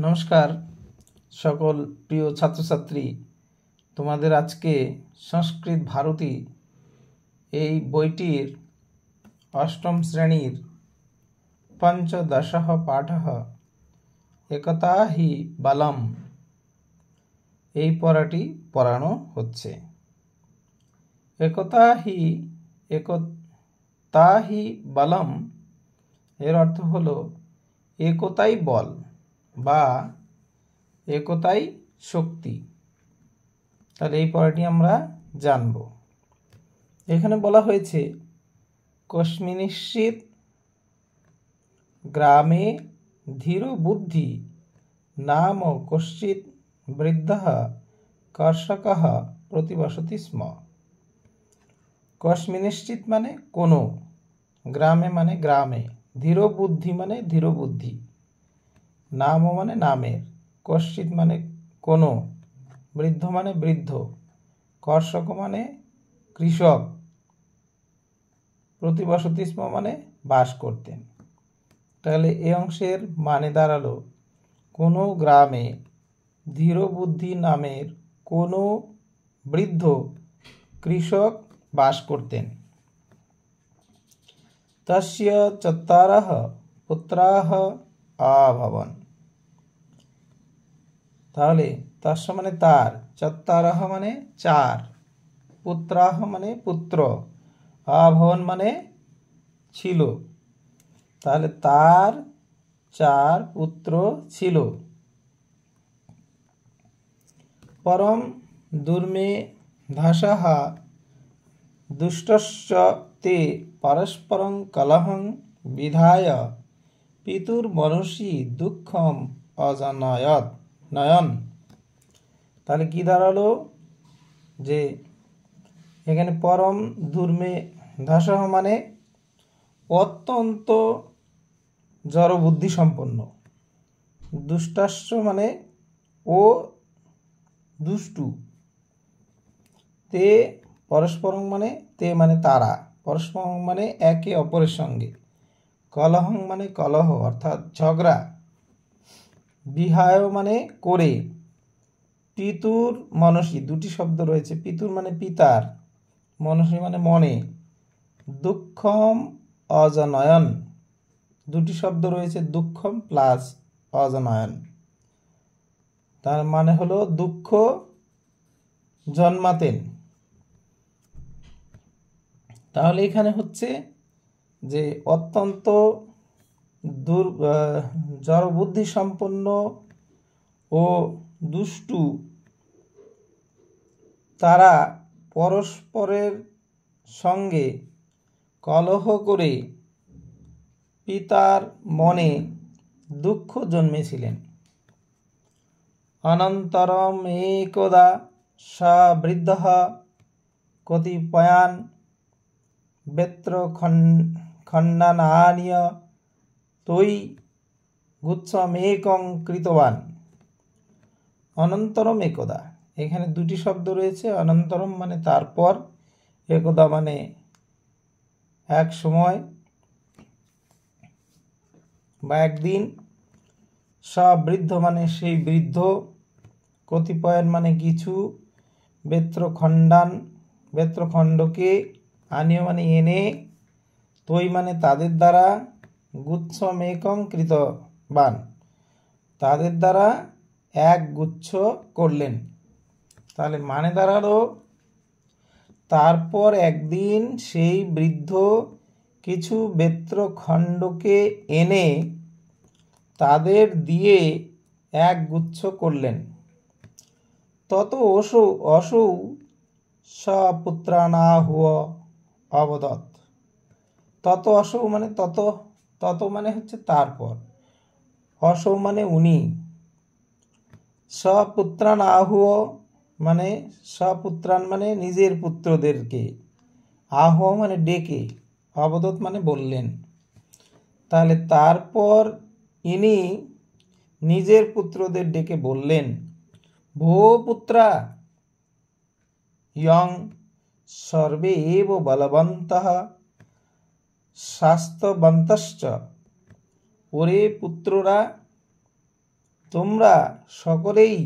নমস্কার সকল প্রিয় ছাত্রছাত্রী, তোমাদের আজকে সংস্কৃত ভারতী এই বইটির অষ্টম শ্রেণীর পঞ্চদশः পাঠः একতা হি বলম এই পড়াটি পড়ানো হচ্ছে। একতা হি বলম এর অর্থ হলো একতাই বল বা একতাই শক্তি। তাহলে এই পড়াটি আমরা জানব। এখানে বলা হয়েছে কস্মিন্শ্চিৎ গ্রামে ধীর বুদ্ধি নাম কশ্চিৎ বৃদ্ধः কর্ষকः প্রতিবসতি স্ম। কস্মিন্শ্চিৎ মানে কোনো, গ্রামে মানে গ্রামে, ধীর বুদ্ধি মানে ধীর বুদ্ধি, নাম মানে নামের, কশ্চিৎ মানে কোনো, বৃদ্ধ মানে বৃদ্ধ, কর্ষক মানে কৃষক, প্রতিবসতি স্ম মানে বাস করতেন। তাহলে এই অংশের মানে দাঁড়ালো কোনো গ্রামে ধীর বুদ্ধি নামের কোনো বৃদ্ধ কৃষক বাস করতেন। তস্য চত্বারः পুত্রাः আভবন। তাহলে তস্য মানে তার, চত্বারः মানে চার, পুত্রাः মানে পুত্র, আভবন মানে ছিল। তাহলে তার চার পুত্র ছিল। পরম দুর্মে ধাসः দুষ্টশ্চ তে পরস্পরং কলহং বিধায় পিতুর্মনুষী দুঃখম অজানয়ত নয়ন। তাহলে কি দাঁড়ালো যে এখানে পরম দুর্মে ধাসহ মানে অত্যন্ত জড়বুদ্ধি সম্পন্ন, দুষ্টাশ্চ মানে ও দুষ্টু, তে পরস্পরং মানে তে মানে তারা, পরস্পরং মানে একে অপরের সঙ্গে, কলহং মানে কলহ অর্থাৎ ঝগড়া, বিহায় মানে করে, পিতুর মনসী দুটি শব্দ রয়েছে, পিতুর মানে পিতার, মনসী মানে মনে, দুঃখম অজনয়ন দুটি শব্দ রয়েছে, দুঃখম প্লাস অজনয়ন, তার মানে হলো দুঃখ জন্মাতেন। তাহলে এখানে হচ্ছে যে অত্যন্ত জড়বুদ্ধি সম্পন্ন ও দুষ্টু তারা পরস্পরের সঙ্গে কলহ করে পিতার মনে দুঃখ জন্মেছিলেন। অনন্তরম একদা স বৃদ্ধঃ কতিপয়ান বেত্র খণ্ডনানীয় তৈ গুচ্ছমেকং কৃতবান। অনন্তরম একদা, এখানে দুটি শব্দ রয়েছে, অনন্তরম মানে তারপর, একদা মানে এক সময় বা একদিন, সব বৃদ্ধ মানে সেই বৃদ্ধ, কতিপয়ান মানে কিছু, বেত্রখণ্ডকে, আনীয় মানে এনে, তৈ মানে তাদের দ্বারা, গুচ্ছমেকং কৃতবান তাদের দ্বারা এক গুচ্ছ করলেন। তাহলে মানে দাঁড়ালো তারপর একদিন সেই বৃদ্ধ কিছু বেত্রখণ্ডকে এনে তাদের দিয়ে এক গুচ্ছ করলেন। তত অসৌ সপুত্রানাহুয় অবদৎ। তত অসৌ মানে তত মানে হচ্ছে তারপর, অসৌ মানে উনি, সপুত্রান আহুয় মানে সপুত্রান মানে নিজের পুত্রদেরকে, আহুয় মানে ডেকে, অবদৎ মানে বললেন। তাহলে তারপর ইনি নিজের পুত্রদের ডেকে বললেন, ভো পুত্রা ইয়ং সর্বে এব বলবন্তঃ স্বাস্থ্যবন্তশ্চ। ওরে পুত্ররা, তোমরা সকলেই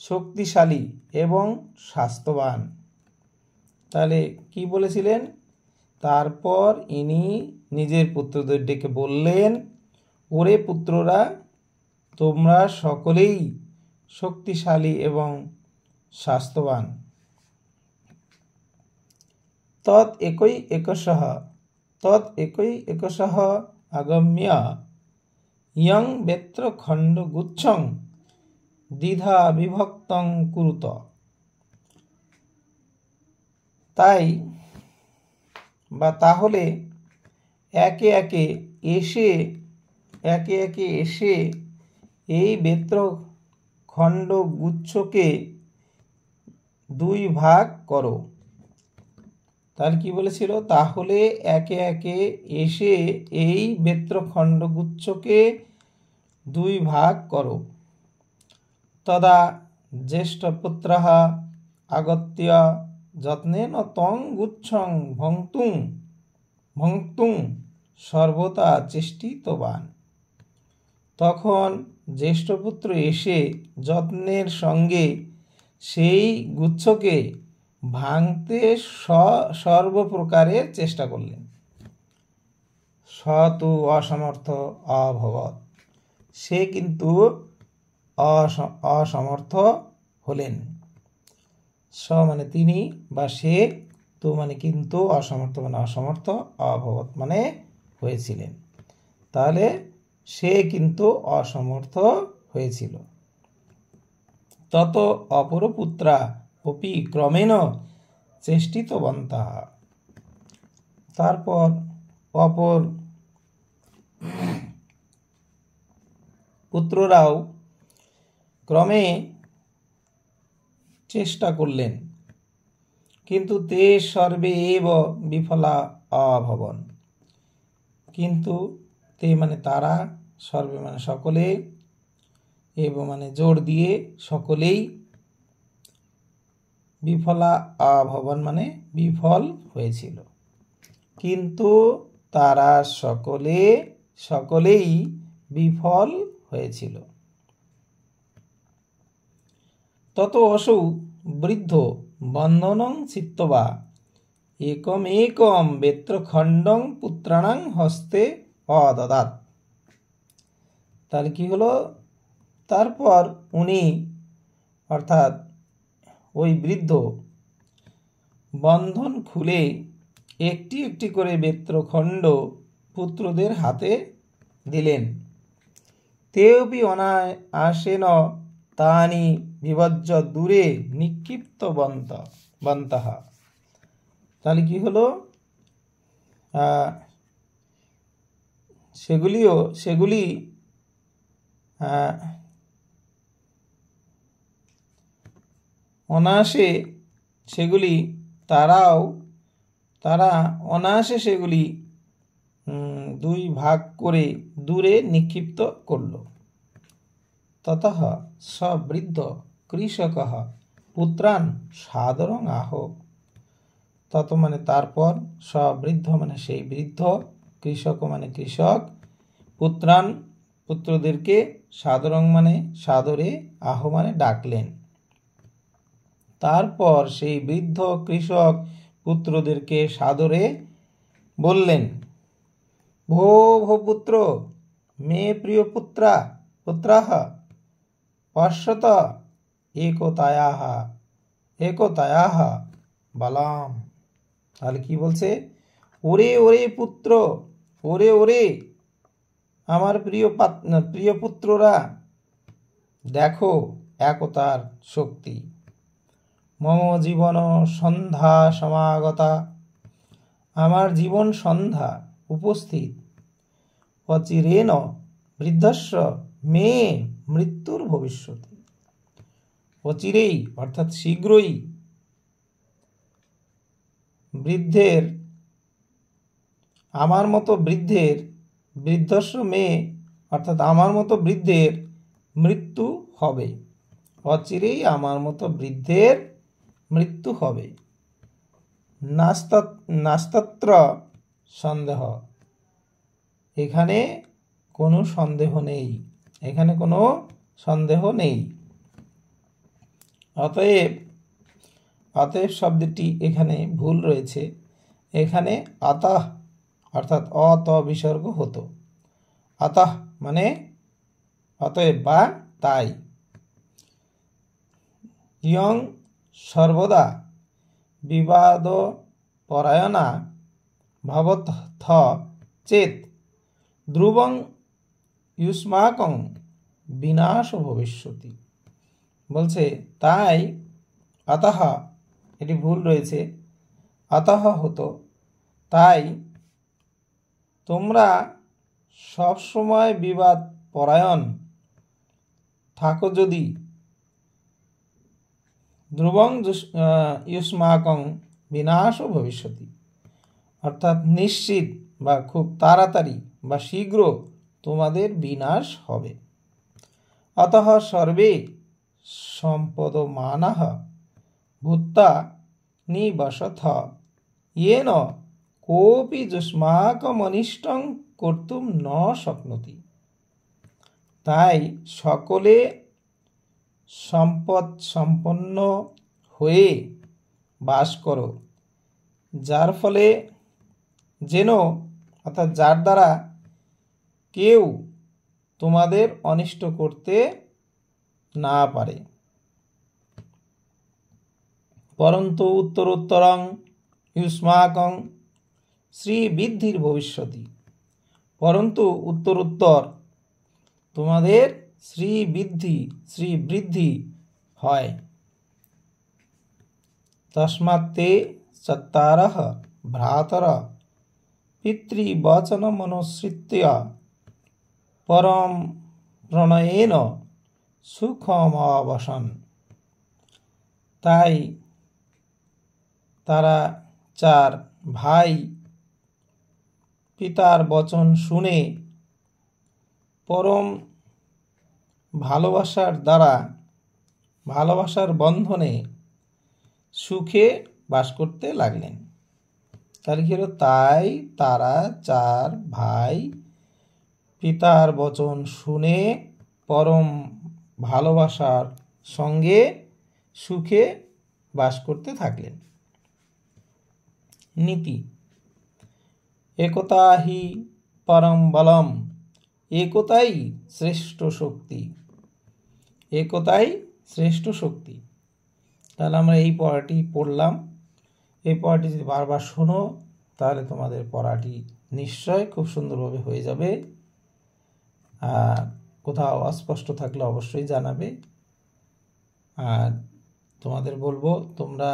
শক্তিশালী এবং স্বাস্থ্যবান। তাহলে কি বলেছিলেন? তারপর ইনি নিজের পুত্রদের ডেকে বললেন, ওরে পুত্ররা, তোমরা সকলেই শক্তিশালী এবং স্বাস্থ্যবান। তৎ একই একশঃ আগম্য ইয়ং বেত্র খণ্ড গুচ্ছং দ্বিধা বিভক্তং কুরুত। তাহলে একে একে এসে এই বেত্র খণ্ড গুচ্ছকে দুই ভাগ করো। তাহলে কি বলেছিল? তাহলে একে একে এসে এই বেত্রখণ্ড গুচ্ছকে দুই ভাগ করো। তদা জ্যেষ্ঠপুত্রঃ আগত্য যত্নেন তং গুচ্ছং ভঙ্ক্তুং সর্বদা চেষ্টিতবান। তখন জ্যেষ্ঠপুত্র এসে যত্নের সঙ্গে সেই গুচ্ছকে ভাঙতে সর্বপ্রকারের চেষ্টা করলেন। স তু অসমর্থ অভবৎ, সে কিন্তু অসমর্থ হলেন। স মানে তিনি, বা সে, তু মানে কিন্তু, অসমর্থ মানে অসমর্থ, অভবৎ মানে হয়েছিলেন। তাহলে সে কিন্তু অসমর্থ হয়েছিল। তত অপরপুত্রা অপি ক্রমেণ চেষ্টিতবন্তঃ। তারপর অপর পুত্ররাও ক্রমে চেষ্টা করলেন, কিন্তু তে সর্বে এব বিফলা অভবন। কিন্তু তে মানে তারা, সর্বে মানে সকলে, এব মানে জোর দিয়ে সকলেই, বিফলা অভবন মানে বিফল হয়েছিল। কিন্তু তারা সকলেই বিফল হয়েছিল। তত অসৌ বৃদ্ধ বন্ধনং চিত্তবা একম বেত্রখণ্ডং পুত্রাণাং হস্তে অদদাত। তাহলে কি হলো? তারপর উনি, অর্থাৎ ওই বৃদ্ধ, বন্ধন খুলে একটি একটি করে বেত্রখণ্ড পুত্রদের হাতে দিলেন। তেপি অনায়াসেন তানি বিভজ্য দূরে নিক্ষিপ্তবন্তঃ। তাহলে কি হলো? সেগুলি অনায়াসে সেগুলি তারা অনায়াসে সেগুলি দুই ভাগ করে দূরে নিক্ষিপ্ত করল। ততঃ স বৃদ্ধ কৃষকঃ পুত্রান সাদরং আহ। তত মানে তারপর, স বৃদ্ধ মানে সেই বৃদ্ধ, কৃষক মানে কৃষক, পুত্রান পুত্রদেরকে, সাদরং মানে সাদরে, আহ মানে ডাকলেন। তারপর সেই বৃদ্ধ কৃষক পুত্রদেরকে সাদরে বললেন, ভো পুত্র মে প্রিয় পুত্রাহ পশ্যত একতায়াহ বলাম। তাহলে কি বলছে? ওরে পুত্র, ওরে আমার প্রিয় পুত্ররা, দেখো একতার শক্তি। মম জীবন সন্ধ্যা সমাগতা, আমার জীবন সন্ধ্যা উপস্থিত। অচিরেণ বৃদ্ধস্য মে মৃত্যুর ভবিষ্যতি। অচিরেই অর্থাৎ শীঘ্রই আমার মতো বৃদ্ধের মৃত্যু হবে। অচিরেই আমার মতো বৃদ্ধের মৃত্যু হবে। নাস্তত্র সন্দেহ, এখানে কোনো সন্দেহ নেই, এখানে কোনো সন্দেহ নেই। অতএব শব্দটি এখানে ভুল রয়েছে। এখানে আতাহ অর্থাৎ অত বিসর্গ হতো। আতাহ মানে অতএব বা তাই। ইয়ং সর্বদা বিবাদ পরায়ণা ভবতঃ চেত ধ্রুবং ইউষ্মাকং বিনাশ ভবিষ্যতি। বলছে তাই আতাহ, এটি ভুল রয়েছে, আতাহ হতো তাই তোমরা সবসময় বিবাদ পরায়ণ থাকো যদি ধ্রুবং ইউষ্মাকং বিনাশ ভবিষ্যতি, অর্থাৎ নিশ্চিত বা খুব তাড়াতাড়ি বা শীঘ্র তোমাদের বিনাশ হবে। অতঃ সর্বে সম্পদমানঃ ভূত্বা নিবসথ येन কোপি যুষ্মাকমনিষ্টং কর্তুম ন শক্নোতি। তাই সকলে সম্পদ সম্পন্ন হয়ে বাস করো, যার ফলে যেন অর্থাৎ যার দ্বারা কেউ তোমাদের অনিষ্ট করতে না পারে। পরন্তু উত্তরোত্তরং ইউষ্মাকং শ্রীবৃদ্ধির ভবিষ্যতি। পরন্তু উত্তরোত্তর তোমাদের শ্রীবৃদ্ধি হয়। তস্মাত্তে চত্তারঃ ভ্রাতরঃ পিতৃবচনমনুসৃত্য পরম প্রণয়েন সুখমবসন। তাই তারা চার ভাই পিতার বচন শুনে পরম ভালোবাসার বন্ধনে সুখে বাস করতে লাগলেন। তাই তারা চার ভাই পিতার বচন শুনে পরম ভালোবাসার সঙ্গে সুখে বাস করতে থাকলেন। নীতি একতা হি পরম বলম, একতাই শ্রেষ্ঠ শক্তি। একতাই শ্রেষ্ঠ শক্তি। তাহলে আমরা এই পড়াটি পড়লাম। এই পড়াটি যদি বারবার শোনো তাহলে তোমাদের পড়াটি নিশ্চয় খুব সুন্দরভাবে হয়ে যাবে। আর কোথাও অস্পষ্ট থাকলে অবশ্যই জানাবে। আর তোমাদের বলবো তোমরা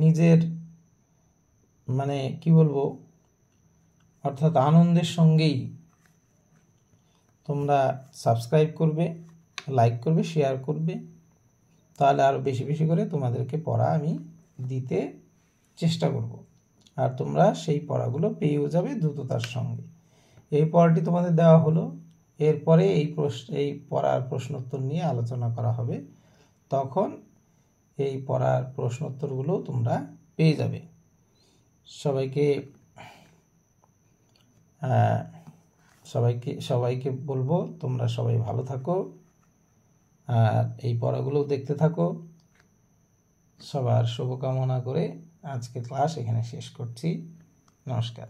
নিজের অর্থাৎ আনন্দের সঙ্গেই তোমরা সাবস্ক্রাইব করবে, লাইক করবে, শেয়ার করবে। তাহলে আরও বেশি বেশি করে তোমাদেরকে পড়া আমি দিতে চেষ্টা করব। আর তোমরা সেই পড়াগুলো পেয়েও যাবে দ্রুততার সঙ্গে। এই পড়াটি তোমাদের দেওয়া হলো, এরপরে এই পড়ার প্রশ্নোত্তর নিয়ে আলোচনা করা হবে। তখন এই পড়ার প্রশ্নোত্তরগুলো তোমরা পেয়ে যাবে। সবাইকে বলবো তোমরা সবাই ভালো থাকো আর এই পড়াগুলো দেখতে থাকো। সবার শুভকামনা করে আজকে ক্লাস এখানে শেষ করছি। নমস্কার।